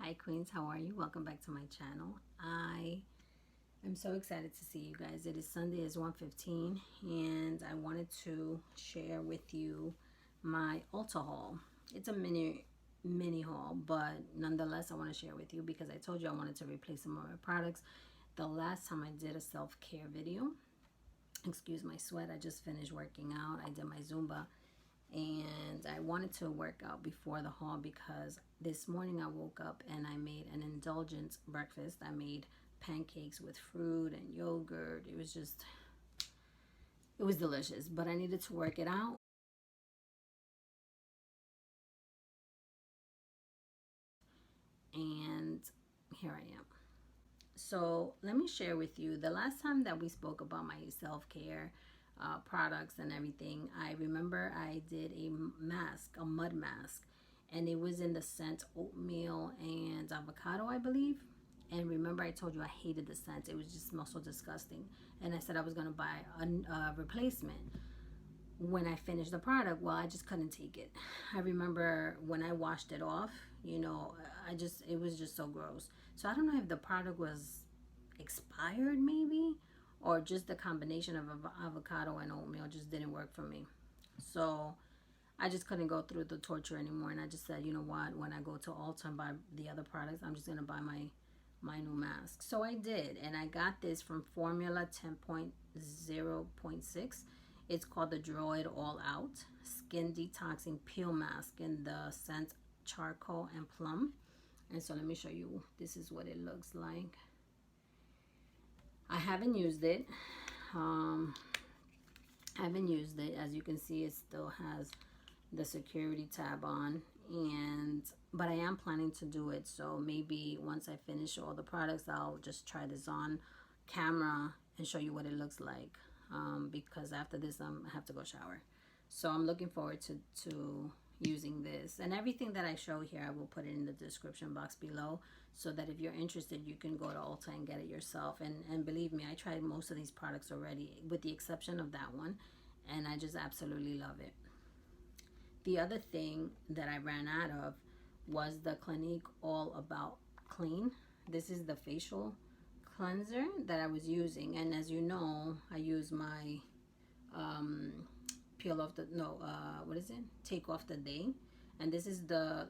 Hi Queens, how are you? Welcome back to my channel. I am so excited to see you guys. It is Sunday, it's 1:15, and I wanted to share with you my Ulta haul. It's a mini haul, but nonetheless I want to share with you because I told you I wanted to replace some of my products. The last time I did a self-care video, excuse my sweat, I just finished working out. I did my Zumba and I wanted to work out before the haul because this morning I woke up and I made an indulgent breakfast. I made pancakes with fruit and yogurt. It was delicious, but I needed to work it out. And here I am. So let me share with you the last time that we spoke about my self-care products and everything. I remember I did a mask, a mud mask, and it was in the scent oatmeal and avocado, I believe. And remember I told you I hated the scent. It was just smelled so disgusting, and I said I was going to buy a replacement when I finished the product. Well, I just couldn't take it. I remember when I washed it off, you know, it was just so gross. So I don't know if the product was expired maybe, or just the combination of avocado and oatmeal just didn't work for me. So I just couldn't go through the torture anymore, and I just said, you know what, when I go to Ulta and buy the other products, I'm just going to buy my new mask. So I did, and I got this from Formula 10.0.6. It's called the Droid All Out Skin Detoxing Peel Mask in the scent charcoal and plum. And so let me show you. This is what it looks like. I haven't used it. As you can see, it still has the security tab on, but I am planning to do it. So maybe once I finish all the products, I'll just try this on camera and show you what it looks like, because after this I have to go shower. So I'm looking forward to using this, and everything that I show here I will put it in the description box below, so that if you're interested you can go to Ulta and get it yourself. And believe me, I tried most of these products already with the exception of that one, and I just absolutely love it. The other thing that I ran out of was the Clinique All About Clean. This is the facial cleanser that I was using, and as you know, I use my peel off the take off the day, and this is the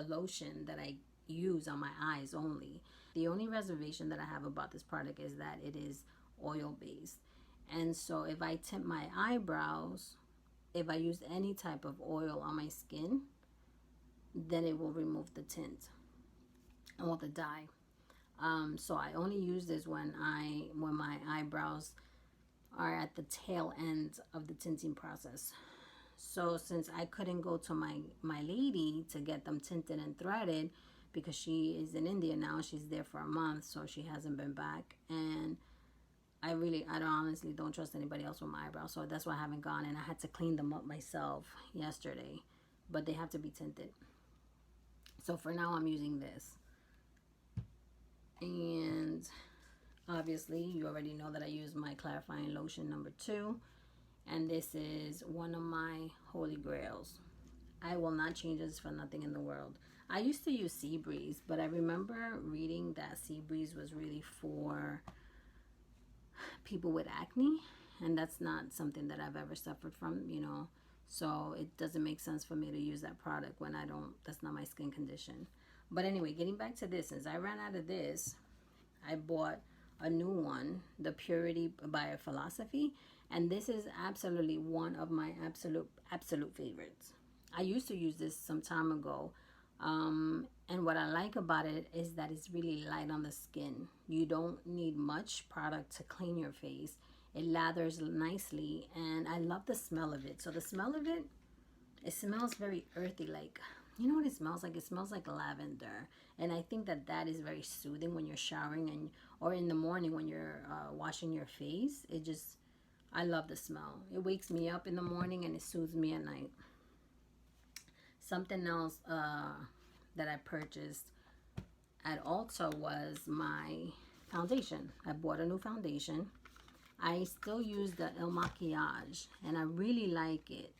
lotion that I use on my eyes only. The only reservation that I have about this product is that it is oil based, and so if I tint my eyebrows, if I use any type of oil on my skin, then it will remove the tint or the dye. So I only use this when my eyebrows are at the tail end of the tinting process. So since I couldn't go to my lady to get them tinted and threaded because she is in India now, she's there for a month, so she hasn't been back, and I honestly don't trust anybody else with my eyebrows, so that's why I haven't gone, and I had to clean them up myself yesterday, but they have to be tinted. So for now I'm using this, and obviously you already know that I use my clarifying lotion number 2, and this is one of my holy grails. I will not change this for nothing in the world. I used to use Sea Breeze, but I remember reading that Sea Breeze was really for people with acne, and that's not something that I've ever suffered from, you know, so it doesn't make sense for me to use that product when that's not my skin condition. But anyway, getting back to this, since I ran out of this, I bought a new one, the Purity by Philosophy, and this is absolutely one of my absolute favorites. I used to use this some time ago, and what I like about it is that it's really light on the skin. You don't need much product to clean your face. It lathers nicely, and I love the smell of it. So the smell of it, it smells very earthy, like, you know what it smells like? It smells like lavender, and I think that is very soothing when you're showering or in the morning when you're washing your face. I love the smell. It wakes me up in the morning and it soothes me at night. Something else that I purchased at Ulta was my foundation. I bought a new foundation. I still use the Il Makiage, and I really like it.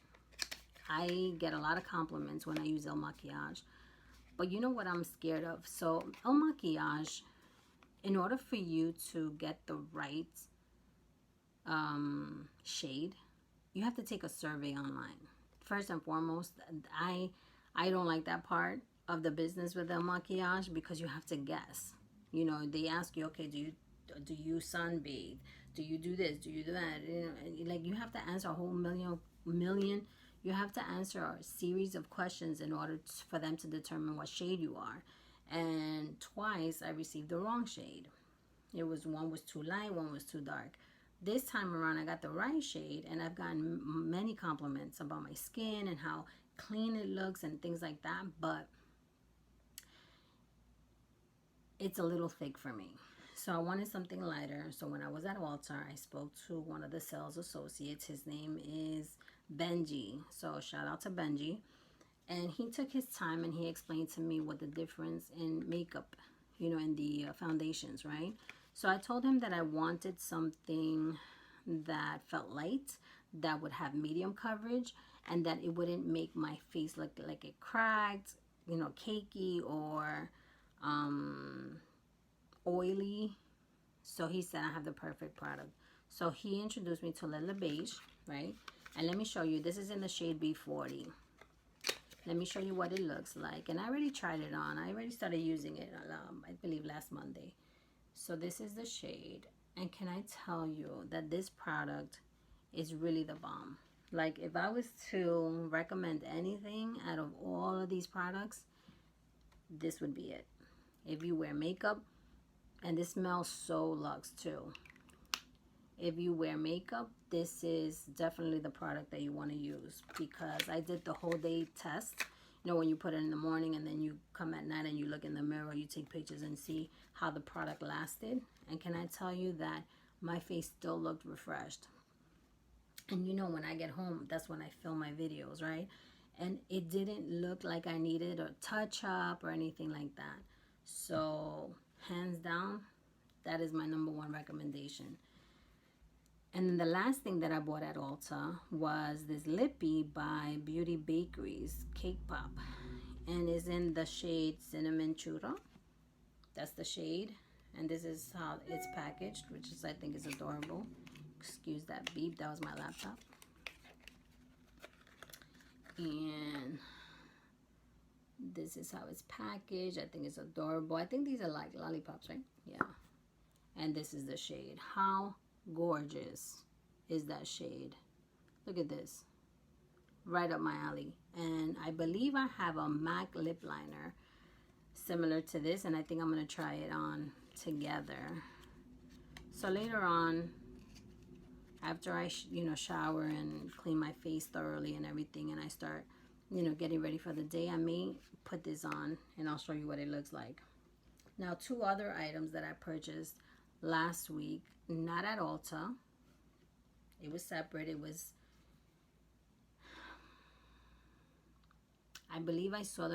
I get a lot of compliments when I use El Maquillage. But you know what I'm scared of? So El Maquillage, in order for you to get the right shade, you have to take a survey online. First and foremost, I don't like that part of the business with El Maquillage, because you have to guess. You know, they ask you, okay, do you sunbathe? Do you do this? Do you do that? You know, like, you have to answer a whole million. You have to answer a series of questions in order for them to determine what shade you are. And twice I received the wrong shade. One was too light, one was too dark. This time around I got the right shade, and I've gotten many compliments about my skin and how clean it looks and things like that, but it's a little thick for me. So I wanted something lighter. So when I was at Ulta, I spoke to one of the sales associates. His name is Benji. So shout out to Benji. And he took his time and he explained to me what the difference in makeup, you know, in the foundations, right? So I told him that I wanted something that felt light, that would have medium coverage, and that it wouldn't make my face look like it cracked, you know, cakey or oily. So he said I have the perfect product. So he introduced me to Lila Beige, right? And let me show you. This is in the shade B40. Let me show you what it looks like. And I already tried it on. I already started using it, I believe, last Monday. So this is the shade. And can I tell you that this product is really the bomb? Like, if I was to recommend anything out of all of these products, this would be it. If you wear makeup, and this smells so luxe too. If you wear makeup, this is definitely the product that you want to use, because I did the whole day test. You know, when you put it in the morning and then you come at night and you look in the mirror, you take pictures and see how the product lasted. And can I tell you that my face still looked refreshed? And you know, when I get home, that's when I film my videos, right? And it didn't look like I needed a touch up or anything like that. So hands down, that is my #1 recommendation. And then the last thing that I bought at Ulta was this lippy by Beauty Bakeries Cake Pop, and it's in the shade Cinnamon Churro. That's the shade, and this is how it's packaged, which is, I think, is adorable. Excuse that beep, that was my laptop. And this is how it's packaged. I think it's adorable. I think these are like lollipops, right? Yeah. And this is the shade. How gorgeous is that shade? Look at this. Right up my alley. And I believe I have a MAC lip liner similar to this, and I think I'm going to try it on together. So later on, after I shower and clean my face thoroughly and everything, and I start, you know, getting ready for the day, I may put this on and I'll show you what it looks like. Now, 2 other items that I purchased last week, not at Ulta. It was separate. It was, I believe I saw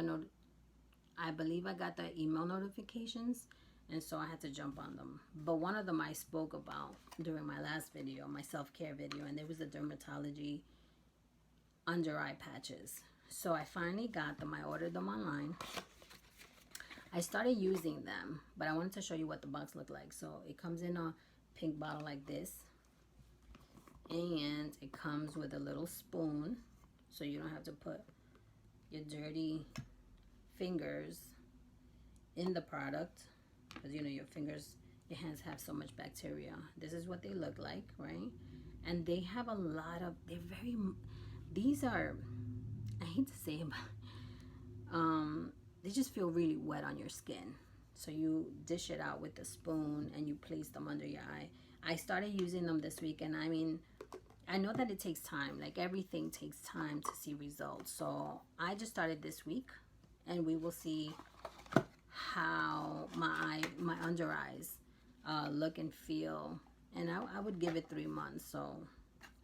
I believe I got the email notifications, and so I had to jump on them. But one of them I spoke about during my last video, my self-care video, and there was the Dermatology under eye patches. So I finally got them. I ordered them online. I started using them, but I wanted to show you what the box looked like. So it comes in a pink bottle like this, and it comes with a little spoon, so you don't have to put your dirty fingers in the product, because, you know, your hands have so much bacteria. This is what they look like, right? And they have a lot of, these are, I hate to say it, but they just feel really wet on your skin. So you dish it out with a spoon and you place them under your eye. I started using them this week, and I mean, I know that it takes time. Like, everything takes time to see results. So I just started this week, and we will see how my under eyes look and feel. And I would give it 3 months. So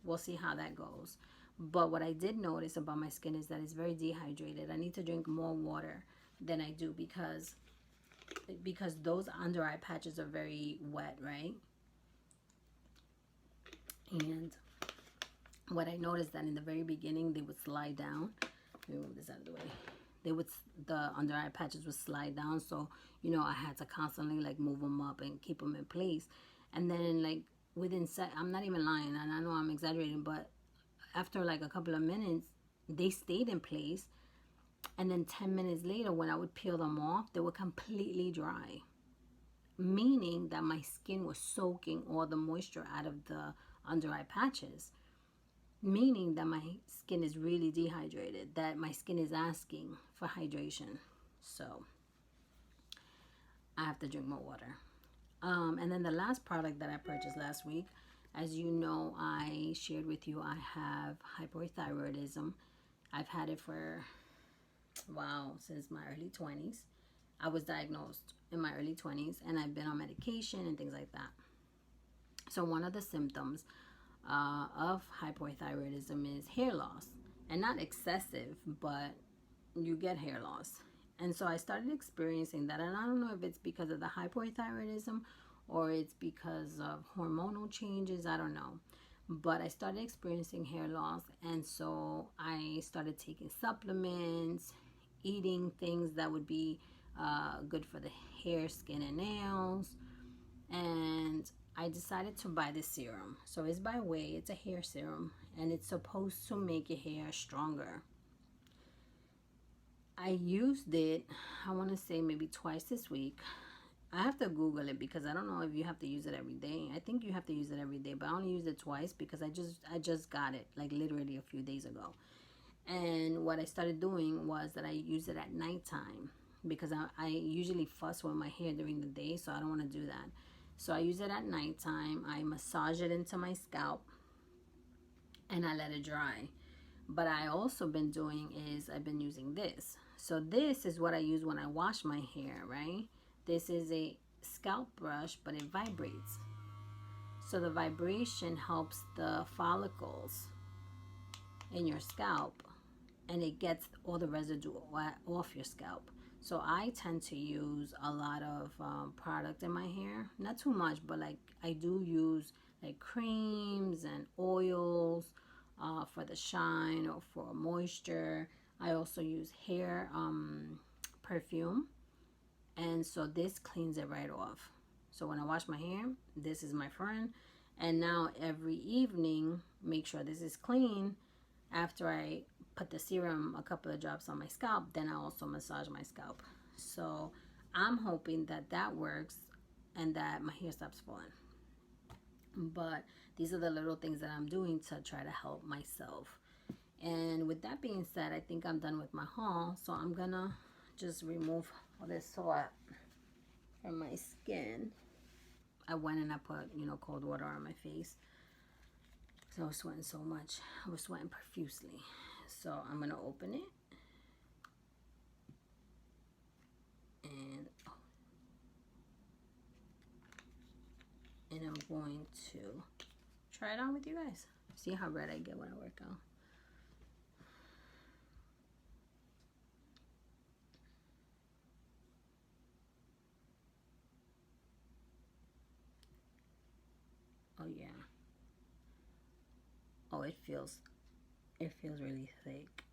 we'll see how that goes. But what I did notice about my skin is that it's very dehydrated. I need to drink more water than I do, because those under eye patches are very wet, right? And what I noticed that in the very beginning, they would slide down. Let me move this out of the way. The under eye patches would slide down. So, you know, I had to constantly like move them up and keep them in place. And then like I'm not even lying, and I know I'm exaggerating, but after like a couple of minutes, they stayed in place. And then 10 minutes later, when I would peel them off, they were completely dry, meaning that my skin was soaking all the moisture out of the under eye patches, meaning that my skin is really dehydrated, that my skin is asking for hydration. So I have to drink more water. And then the last product that I purchased last week, as you know, I shared with you, I have hypothyroidism. I've had it for, wow, since my early 20s. I was diagnosed in my early 20s, and I've been on medication and things like that. So one of the symptoms of hypothyroidism is hair loss, and not excessive, but you get hair loss. And so I started experiencing that, and I don't know if it's because of the hypothyroidism or it's because of hormonal changes, I don't know. But I started experiencing hair loss, and so I started taking supplements, eating things that would be good for the hair, skin, and nails. And I decided to buy this serum. So it's by Way, it's a hair serum, and it's supposed to make your hair stronger. I used it, I want to say maybe twice this week. I have to Google it because I don't know if you have to use it every day. I think you have to use it every day, but I only used it twice because I just got it like literally a few days ago. And what I started doing was that I use it at nighttime because I usually fuss with my hair during the day, so I don't want to do that. So I use it at nighttime. I massage it into my scalp and I let it dry. But I also been doing is I've been using this. So this is what I use when I wash my hair, right? This is a scalp brush, but it vibrates. So the vibration helps the follicles in your scalp, and it gets all the residue off your scalp. So I tend to use a lot of product in my hair. Not too much, but like I do use like creams and oils for the shine or for moisture. I also use hair perfume. And so this cleans it right off. So when I wash my hair, this is my friend. And now every evening, make sure this is clean. After I put the serum, a couple of drops on my scalp, then I also massage my scalp. So I'm hoping that that works and that my hair stops falling. But these are the little things that I'm doing to try to help myself. And with that being said, I think I'm done with my haul. So I'm gonna just remove all this sweat from my skin. I went and I put, you know, cold water on my face. So I was sweating so much. I was sweating profusely. So I'm gonna open it. And I'm going to try it on with you guys. See how red I get when I work out. Oh yeah. Oh, it feels really thick.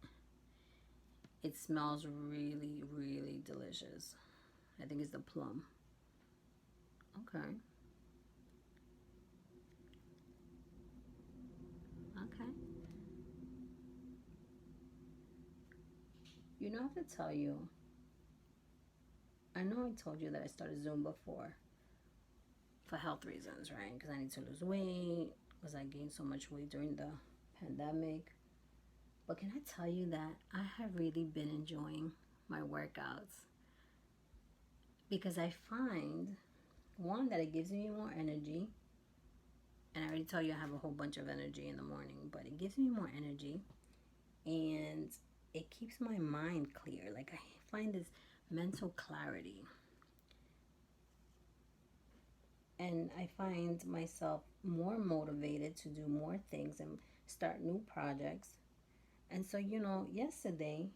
It smells really, really delicious. I think it's the plum. Okay. Okay. You know, I have to tell you, I know I told you that I started Zumba for health reasons, right? Because I need to lose weight, because I gained so much weight during the pandemic. But can I tell you that I have really been enjoying my workouts? Because I find, one, that it gives me more energy. And I already told you I have a whole bunch of energy in the morning, but it gives me more energy. And it keeps my mind clear. Like I find this mental clarity. And I find myself more motivated to do more things and start new projects. And so, you know, yesterday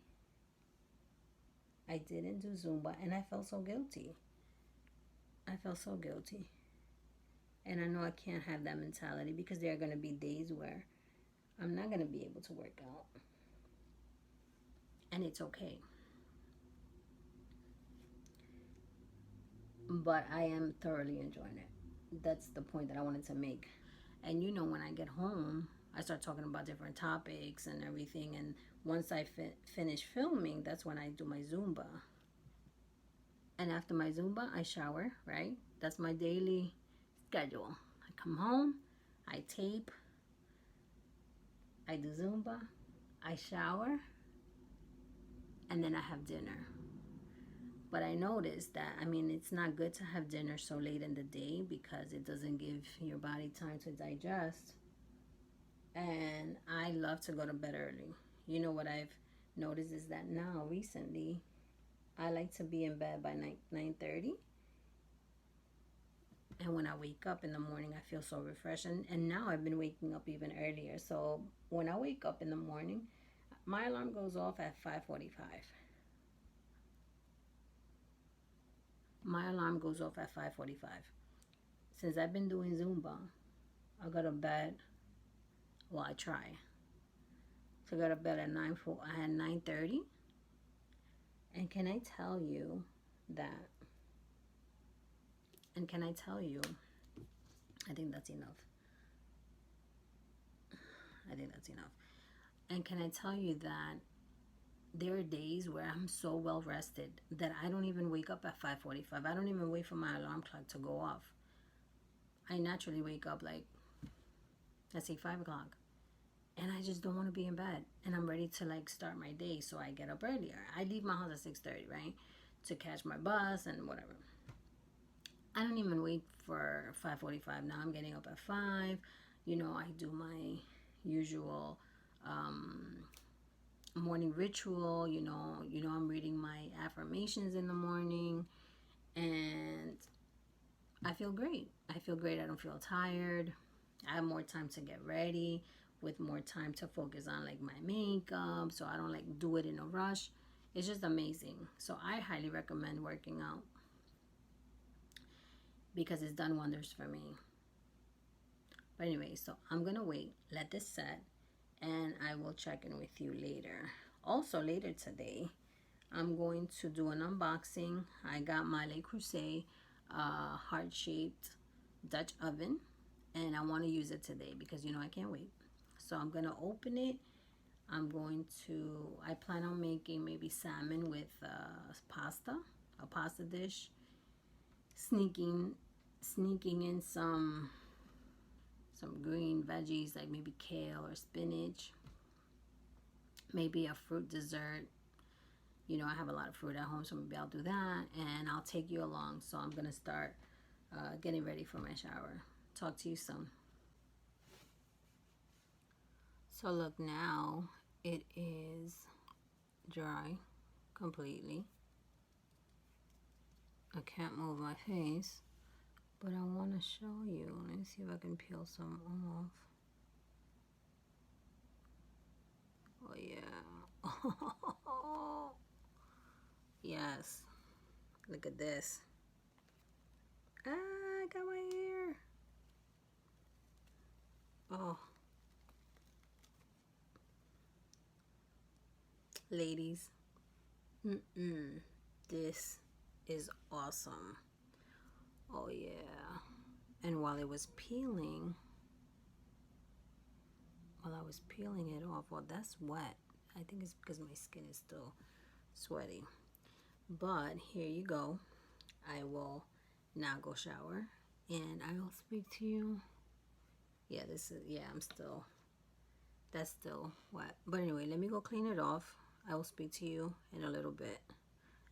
I didn't do Zumba and I felt so guilty. I felt so guilty. And I know I can't have that mentality because there are going to be days where I'm not going to be able to work out. And it's okay. But I am thoroughly enjoying it. That's the point that I wanted to make. And you know, when I get home, I start talking about different topics and everything. And once I finish filming, that's when I do my Zumba. And after my Zumba, I shower, right? That's my daily schedule. I come home, I tape, I do Zumba, I shower, and then I have dinner. But I noticed that, I mean, it's not good to have dinner so late in the day because it doesn't give your body time to digest. And I love to go to bed early. You know what I've noticed is that now, recently, I like to be in bed by 9:30. And when I wake up in the morning, I feel so refreshed. And now I've been waking up even earlier. So when I wake up in the morning, my alarm goes off at 5:45. My alarm goes off at 5:45. Since I've been doing Zumba, I go to bed. Well, I try to go to bed at 9:30. And can I tell you that? And can I tell you? I think that's enough. I think that's enough. And can I tell you that there are days where I'm so well rested that I don't even wake up at 5:45. I don't even wait for my alarm clock to go off. I naturally wake up like, let's say 5 o'clock. And I just don't want to be in bed. And I'm ready to like start my day. So I get up earlier. I leave my house at 6:30, right? To catch my bus and whatever. I don't even wait for 5:45. Now I'm getting up at 5. You know, I do my usual morning ritual. I'm reading my affirmations in the morning, and I feel great. I feel great. I don't feel tired. I have more time to get ready, with more time to focus on like my makeup, so I don't like do it in a rush. It's just amazing. So I highly recommend working out because it's done wonders for me. But anyway, so I'm gonna wait, let this set, and I will check in with you later. Also later today, I'm going to do an unboxing. I got my Le Creuset heart-shaped Dutch oven, and I want to use it today because I can't wait. So I'm gonna open it. I plan on making maybe salmon with a pasta dish, sneaking in some green veggies like maybe kale or spinach, maybe a fruit dessert. I have a lot of fruit at home, so maybe I'll do that, and I'll take you along. So I'm gonna start getting ready for my shower. Talk to you soon. So look, now it is dry completely. I can't move my face, but I want to show you. Let me see if I can peel some off. Oh yeah. Yes. Look at this. I got my hair. Oh. Ladies. This is awesome. Oh yeah. And while I was peeling it off, well, that's wet. I think it's because my skin is still sweaty. But here you go. I will now go shower and I will speak to you. Yeah, that's still wet. But anyway, let me go clean it off. I will speak to you in a little bit.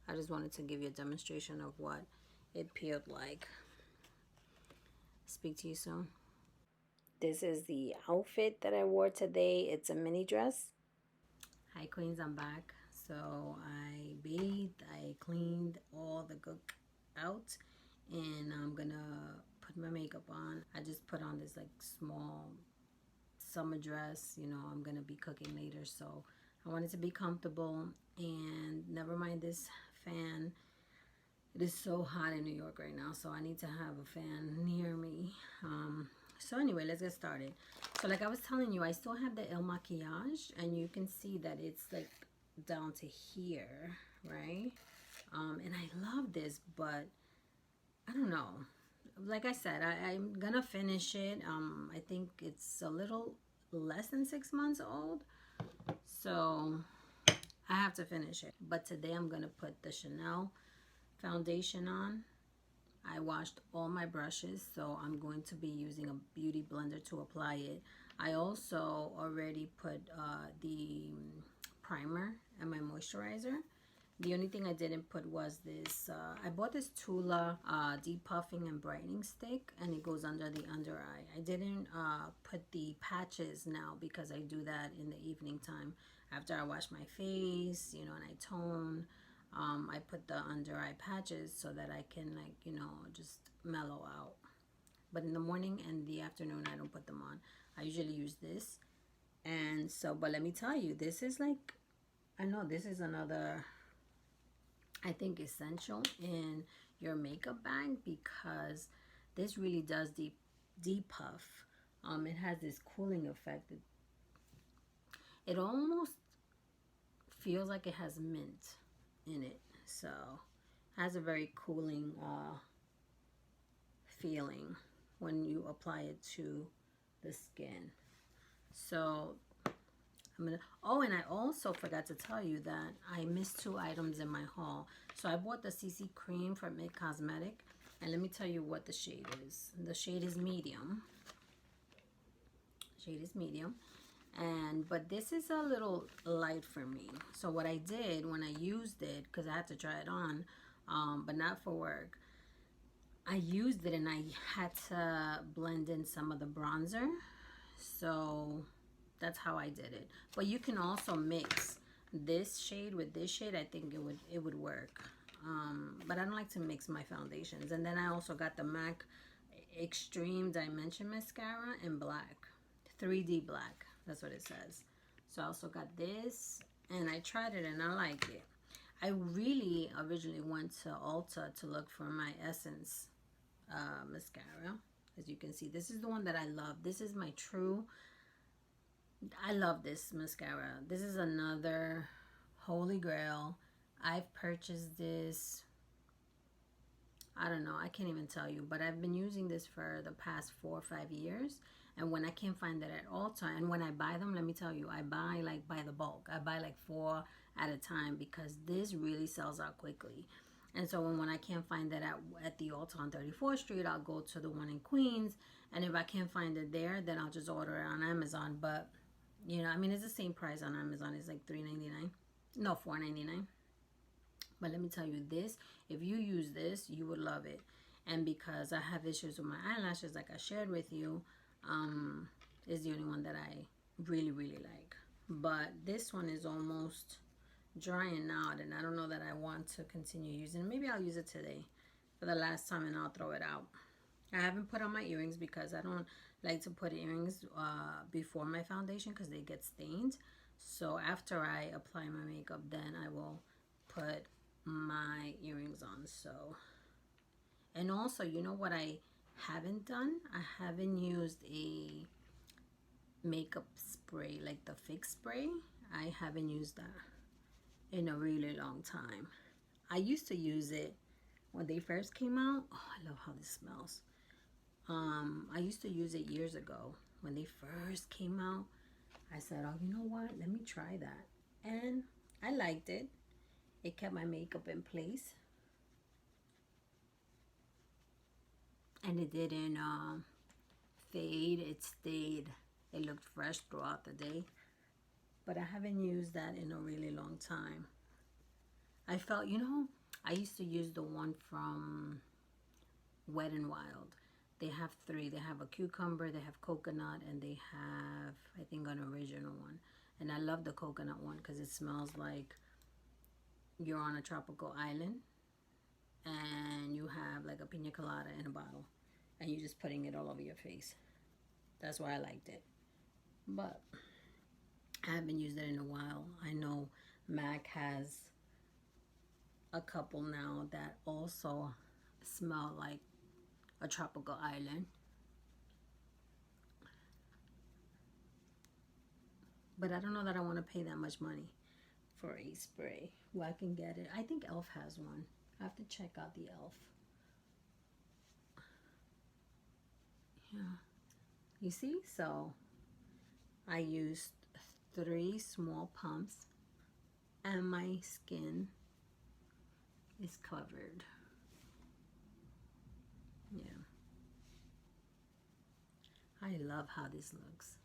I just wanted to give you a demonstration of what it peeled like. Speak to you soon. This is the outfit that I wore today. It's a mini dress. Hi Queens, I'm back. So I bathed, I cleaned all the gook out, and I'm gonna put my makeup on. I just put on this like small summer dress. I'm gonna be cooking later, so I wanted to be comfortable. And never mind this fan. It is so hot in New York right now, so I need to have a fan near me. So anyway, let's get started. So like I was telling you, I still have the El Maquillage, and you can see that it's like down to here, right? And I love this, but I don't know. Like I said, I'm gonna finish it. I think it's a little less than 6 months old, so I have to finish it. But today I'm gonna put the Chanel foundation on. I washed all my brushes, so I'm going to be using a beauty blender to apply it. I also already put the primer and my moisturizer. The only thing I didn't put was this. I bought this Tula depuffing and brightening stick, and it goes under the under eye. I didn't put the patches now because I do that in the evening time after I wash my face, you know, and I tone. I put the under eye patches so that I can, like, you know, just mellow out. But in the morning and the afternoon, I don't put them on. I usually use this. And so, but let me tell you, this is like, I know this is another, I think, essential in your makeup bag, because this really does depuff. It has this cooling effect. It almost feels like it has mint in it, so has a very cooling feeling when you apply it to the skin. So I'm gonna, oh, and I also forgot to tell you that I missed 2 items in my haul. So I bought the CC cream from It Cosmetic, and let me tell you what the shade is. The shade is medium. But this is a little light for me. So what I did when I used it, because I had to try it on, but not for work, I used it and I had to blend in some of the bronzer. So that's how I did it. But you can also mix this shade with this shade. I think it would work. But I don't like to mix my foundations. And then I also got the MAC Extreme Dimension Mascara in black, 3D black. That's what it says. So I also got this, and I tried it and I like it. I really originally went to Ulta to look for my Essence mascara. As you can see, this is the one that I love. This is my true, I love this mascara. This is another holy grail. I've purchased this, I don't know, I can't even tell you, but I've been using this for the past 4 or 5 years. And when I can't find it at Ulta, and when I buy them, let me tell you, I buy like by the bulk. I buy like 4 at a time, because this really sells out quickly. And so when I can't find it at the Ulta on 34th Street, I'll go to the one in Queens. And if I can't find it there, then I'll just order it on Amazon. But, you know, I mean, it's the same price on Amazon. It's like $3.99. No, $4.99. But let me tell you this, if you use this, you would love it. And because I have issues with my eyelashes, like I shared with you, is the only one that I really, really like. But this one is almost drying out, and I don't know that I want to continue using it. Maybe I'll use it today for the last time, and I'll throw it out. I haven't put on my earrings because I don't like to put earrings before my foundation because they get stained. So after I apply my makeup, then I will put my earrings on. So, and also, you know what I haven't done? I haven't used a makeup spray, like the Fix spray. I haven't used that in a really long time. I used to use it when they first came out. Oh, I love how this smells. I used to use it years ago when they first came out. I said, oh, you know what? Let me try that. And I liked it. It kept my makeup in place. And it didn't fade. It stayed. It looked fresh throughout the day. But I haven't used that in a really long time. I felt, you know, I used to use the one from Wet n Wild. They have 3. They have a cucumber, they have coconut, and they have, I think, an original one. And I love the coconut one because it smells like you're on a tropical island and you have like a pina colada in a bottle and you're just putting it all over your face. That's why I liked it. But I haven't used it in a while. I know MAC has a couple now that also smell like a tropical island. But I don't know that I want to pay that much money for a spray. Well, I can get it. I think Elf has one. I have to check out the Elf. Yeah. You see? So I used 3 small pumps and my skin is covered. Yeah. I love how this looks.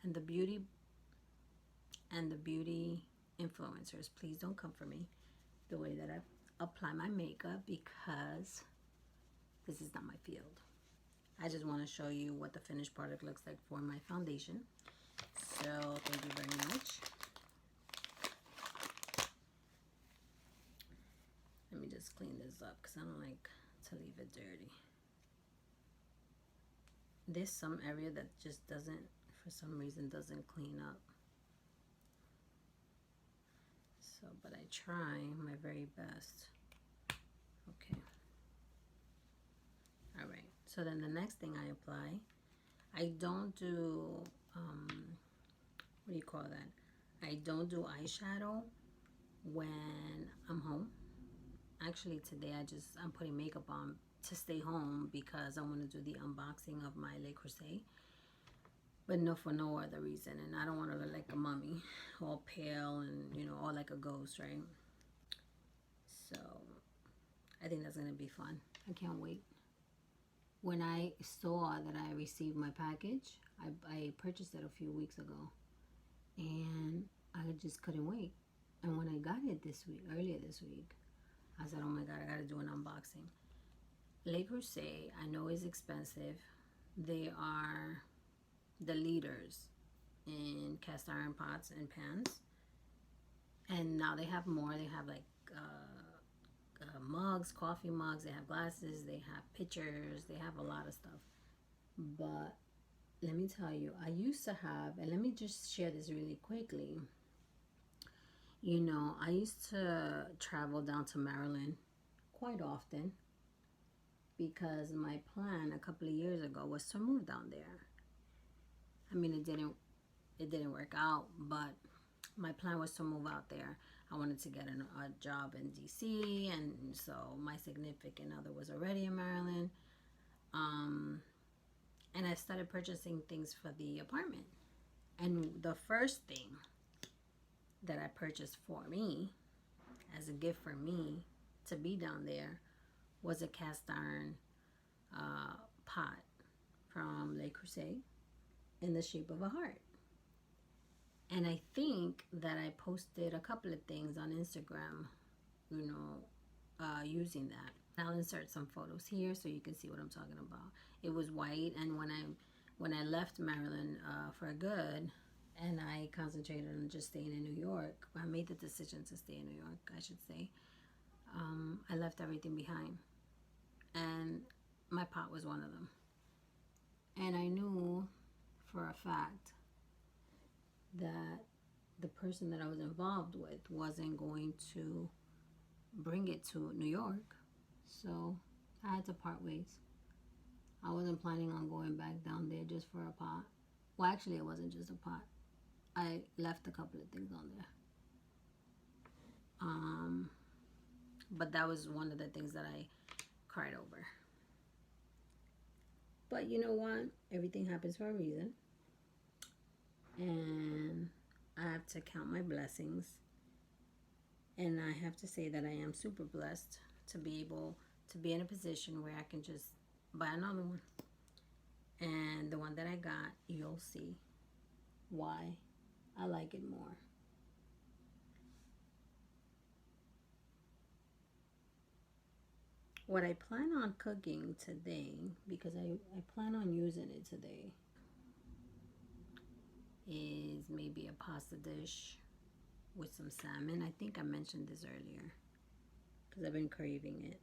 And the beauty influencers, please don't come for me the way that I apply my makeup, because this is not my field. I just want to show you what the finished product looks like for my foundation. So thank you very much. Let me just clean this up because I don't like to leave it dirty. There's some area that just doesn't, for some reason, doesn't clean up. So, but I try my very best. Okay. All right. So then the next thing I apply, I don't do, what do you call that? I don't do eyeshadow when I'm home. Actually, today I'm putting makeup on to stay home because I want to do the unboxing of my Le Creuset. But no, for no other reason. And I don't want to look like a mummy, all pale and, you know, all like a ghost, right? So I think that's going to be fun. I can't wait. When I saw that I received my package, I purchased it a few weeks ago. And I just couldn't wait. And when I got it this week, earlier this week, I said, oh my God, I got to do an unboxing. Le Creuset, I know is expensive. They are the leaders in cast iron pots and pans. And now they have more. They have like mugs, coffee mugs. They have glasses. They have pitchers. They have a lot of stuff. But let me tell you, I used to have, and let me just share this really quickly. You know, I used to travel down to Maryland quite often because my plan a couple of years ago was to move down there. I mean, it didn't work out, but my plan was to move out there. I wanted to get a job in DC, and so my significant other was already in Maryland. And I started purchasing things for the apartment. And the first thing that I purchased for me, as a gift for me to be down there, was a cast iron pot from Le Creuset in the shape of a heart. And I think that I posted a couple of things on Instagram, you know, using that. I'll insert some photos here so you can see what I'm talking about. It was white, and when I left Maryland for good, and I concentrated on just staying in New York, I made the decision to stay in New York, I should say. I left everything behind, and my pot was one of them. And I knew for a fact that the person that I was involved with wasn't going to bring it to New York, so I had to part ways. I wasn't planning on going back down there just for a pot. Well, actually, it wasn't just a pot. I left a couple of things on there. But that was one of the things that I cried over. But you know what? Everything happens for a reason. And I have to count my blessings. And I have to say that I am super blessed to be able to be in a position where I can just buy another one. And the one that I got, you'll see why I like it more. What I plan on cooking today, because I plan on using it today, is maybe a pasta dish with some salmon. I think I mentioned this earlier because I've been craving it.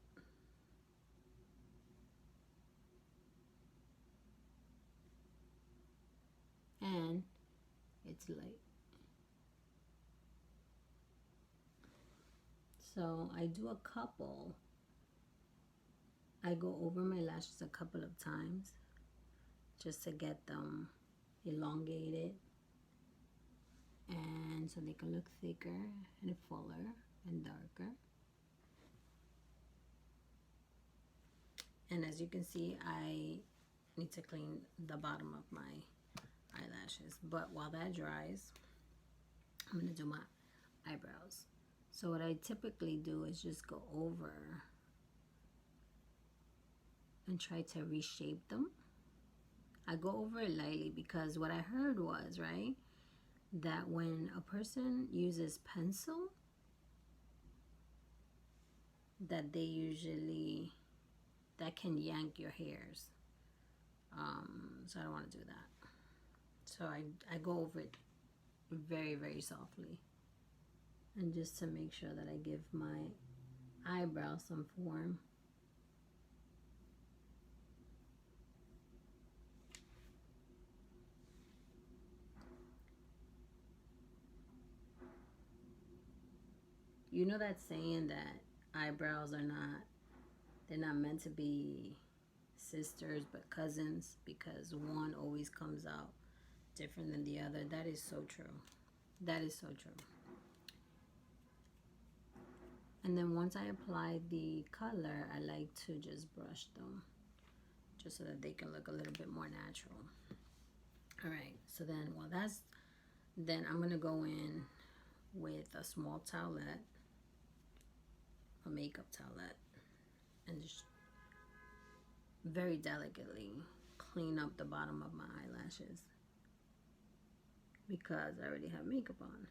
And it's light. So I do a couple. I go over my lashes a couple of times just to get them, elongate it, and so they can look thicker and fuller and darker. And as you can see, I need to clean the bottom of my eyelashes. But while that dries, I'm going to do my eyebrows. So what I typically do is just go over and try to reshape them. I go over it lightly because what I heard was, right, that when a person uses pencil, that they usually, that can yank your hairs. So I don't want to do that. So I go over it very, very softly. And just to make sure that I give my eyebrows some form. You know that saying that eyebrows are not, they're not meant to be sisters but cousins, because one always comes out different than the other. That is so true. That is so true. And then once I apply the color, I like to just brush them just so that they can look a little bit more natural. All right, so then then I'm gonna go in with a small towelette, a makeup towelette, and just very delicately clean up the bottom of my eyelashes because I already have makeup on.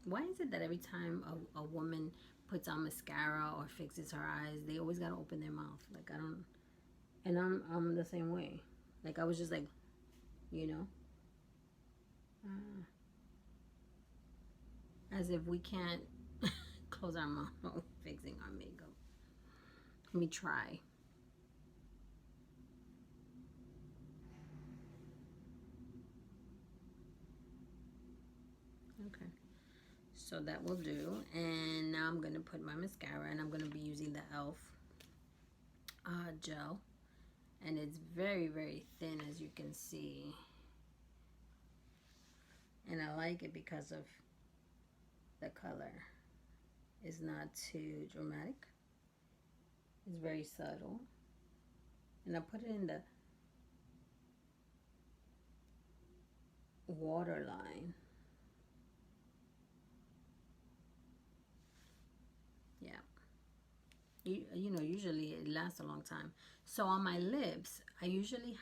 Why is it that every time a woman puts on mascara or fixes her eyes, they always gotta open their mouth? Like, I don't, and I'm the same way. Like, I was just like, you know, as if we can't close our mouth fixing our makeup. Let me try. Okay, so that will do. And now I'm gonna put my mascara, and I'm gonna be using the e.l.f. Gel, and it's very, very thin, as you can see, and I like it because of the color. It's not too dramatic, it's very subtle, and I put it in the waterline. Yeah, you know, usually it lasts a long time. So on my lips, I usually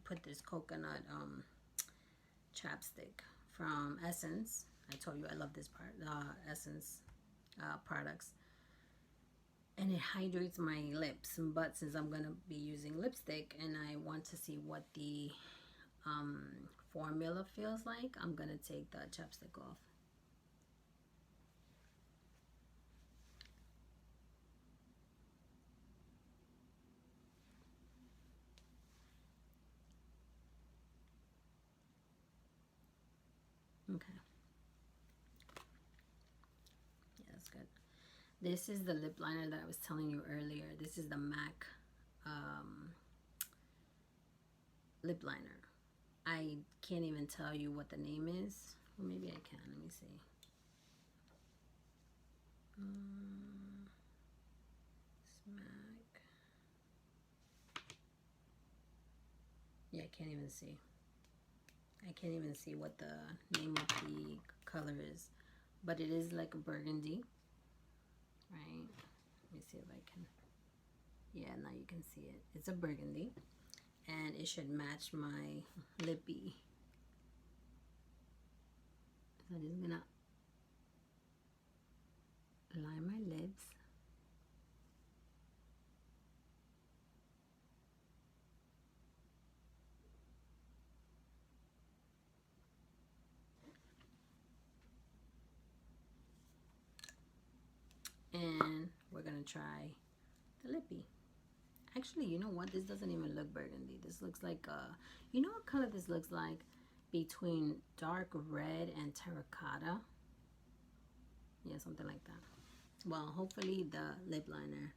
put this coconut chapstick from Essence. I told you I love this Essence products, and it hydrates my lips. But since I'm gonna be using lipstick and I want to see what the formula feels like, I'm gonna take the chapstick off. Okay. Yeah, that's good. This is the lip liner that I was telling you earlier. This is the MAC lip liner. I can't even tell you what the name is. Well, maybe I can. Let me see. Smack. Yeah, I can't even see. I can't even see what the name of the color is. But it is like a burgundy. Right? Let me see if I can. Yeah, now you can see it. It's a burgundy. And it should match my lippy. So I'm just gonna line my lips. And we're gonna try the lippy. Actually, you know what? This doesn't even look burgundy. This looks like you know what color this looks like? Between dark red and terracotta. Yeah, something like that. Well, hopefully the lip liner.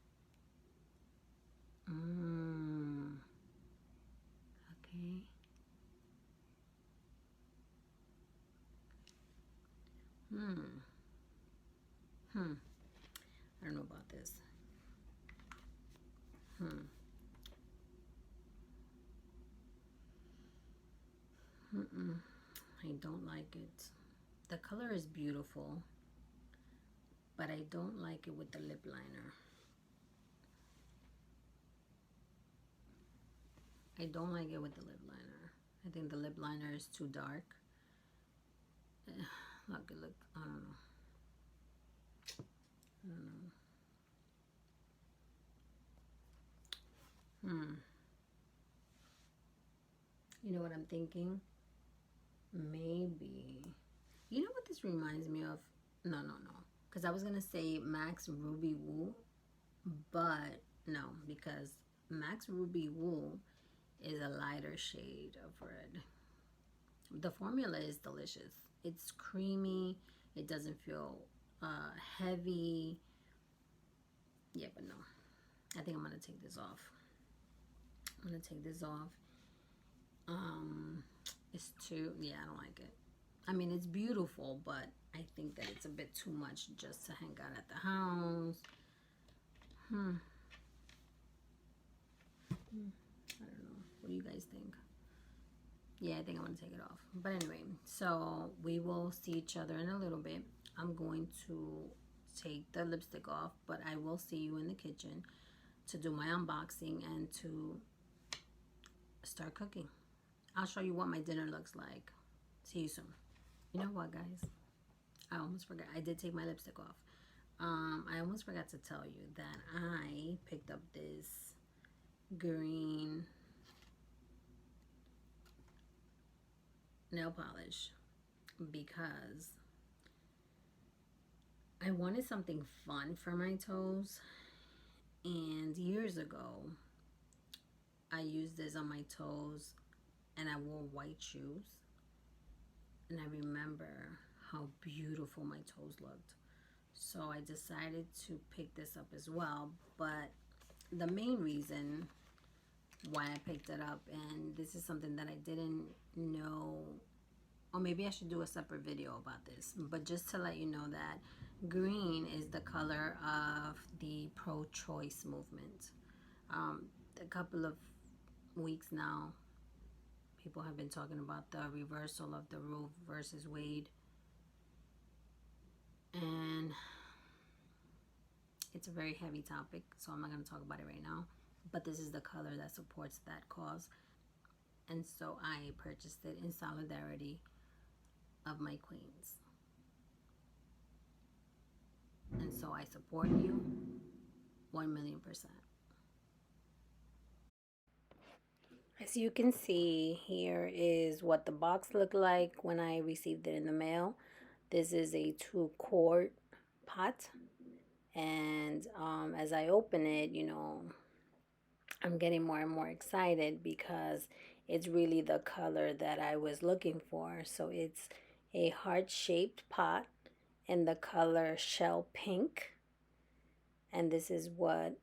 Okay. Hmm. I don't know about this. I don't like it. The color is beautiful, but I don't like it with the lip liner. I don't like it with the lip liner. I think the lip liner is too dark. Look, I don't know. I don't know. You know what I'm thinking? Maybe. You know what this reminds me of? No, no, no. Because I was going to say Max Ruby Woo, but no, because Max Ruby Woo is a lighter shade of red. The formula is delicious. It's creamy. It doesn't feel heavy. Yeah, but no. I think I'm going to take this off. I'm going to take this off. It's too, yeah, I don't like it. I mean, it's beautiful, but I think that it's a bit too much just to hang out at the house. I don't know. What do you guys think? Yeah, I think I'm going to take it off. But anyway, so we will see each other in a little bit. I'm going to take the lipstick off, but I will see you in the kitchen to do my unboxing and to start cooking. I'll show you what my dinner looks like. See you soon. You know what, guys? I almost forgot. I did take my lipstick off. I almost forgot to tell you that I picked up this green nail polish because I wanted something fun for my toes. And years ago, I used this on my toes and I wore white shoes. And I remember how beautiful my toes looked. So I decided to pick this up as well. But the main reason why I picked it up, and this is something that I didn't know, or maybe I should do a separate video about this, but just to let you know that green is the color of the pro-choice movement. A couple of weeks now, people have been talking about the reversal of the Roe versus Wade, and it's a very heavy topic, so I'm not going to talk about it right now, but this is the color that supports that cause. And so I purchased it in solidarity of my queens. And so I support you 1,000,000%. As you can see, here is what the box looked like when I received it in the mail. This is a 2-quart pot. And as I open it, you know, I'm getting more and more excited because it's really the color that I was looking for. So it's a heart-shaped pot in the color shell pink. And this is what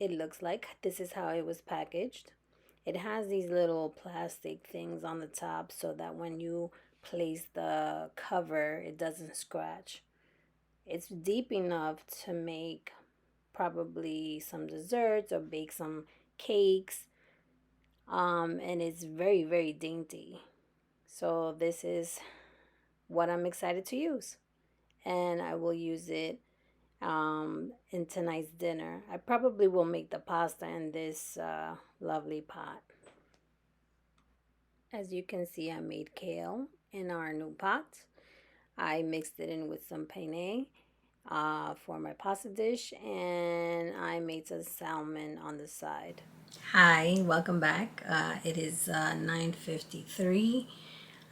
it looks like. This is how it was packaged. It has these little plastic things on the top so that when you place the cover, it doesn't scratch. It's deep enough to make probably some desserts or bake some cakes. And it's very, very dainty. So this is what I'm excited to use. And I will use it in tonight's dinner. I probably will make the pasta in this lovely pot. As you can see, I made kale in our new pot. I mixed it in with some penne for my pasta dish, and I made some salmon on the side. Hi, welcome back. It is 9:53.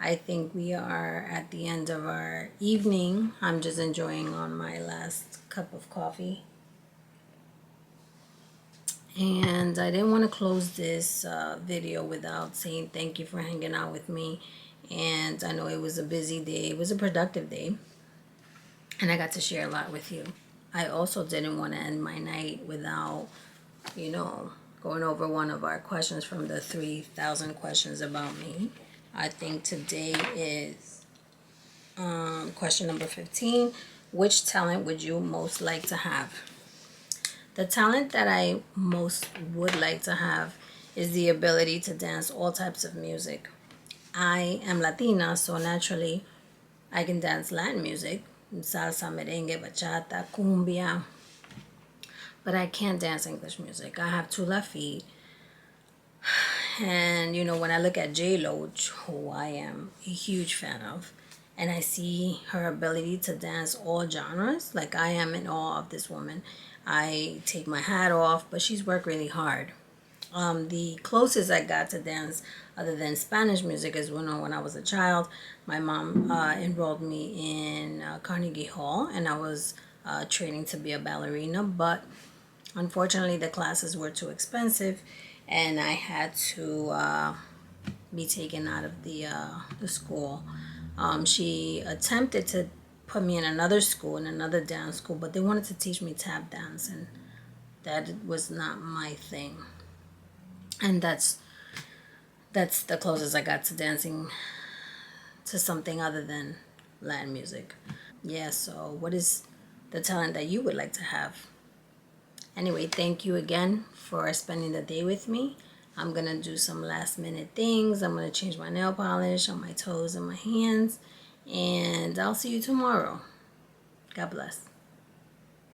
I think we are at the end of our evening. I'm just enjoying on my last cup of coffee. And I didn't want to close this video without saying thank you for hanging out with me. And I know it was a busy day. It was a productive day. and I got to share a lot with you. I also didn't want to end my night without, you know, going over one of our questions from the 3,000 questions about me. I think today is question number 15. Which talent would you most like to have? The talent that I most would like to have is the ability to dance all types of music. I am Latina, so naturally I can dance Latin music, salsa, merengue, bachata, cumbia, but I can't dance English music. I have two left feet. And you know, when I look at J-Lo, who I am a huge fan of, and I see her ability to dance all genres, like I am in awe of this woman. I take my hat off, but she's worked really hard. The closest I got to dance, other than Spanish music, is when I was a child. My mom enrolled me in Carnegie Hall, and I was training to be a ballerina, but unfortunately, the classes were too expensive, and I had to be taken out of the school. She attempted to put me in another school, in another dance school, but they wanted to teach me tap dance, and that was not my thing. And that's the closest I got to dancing to something other than Latin music. Yeah, so what is the talent that you would like to have? Anyway, thank you again for spending the day with me. I'm going to do some last minute things. I'm going to change my nail polish on my toes and my hands. And I'll see you tomorrow. God bless.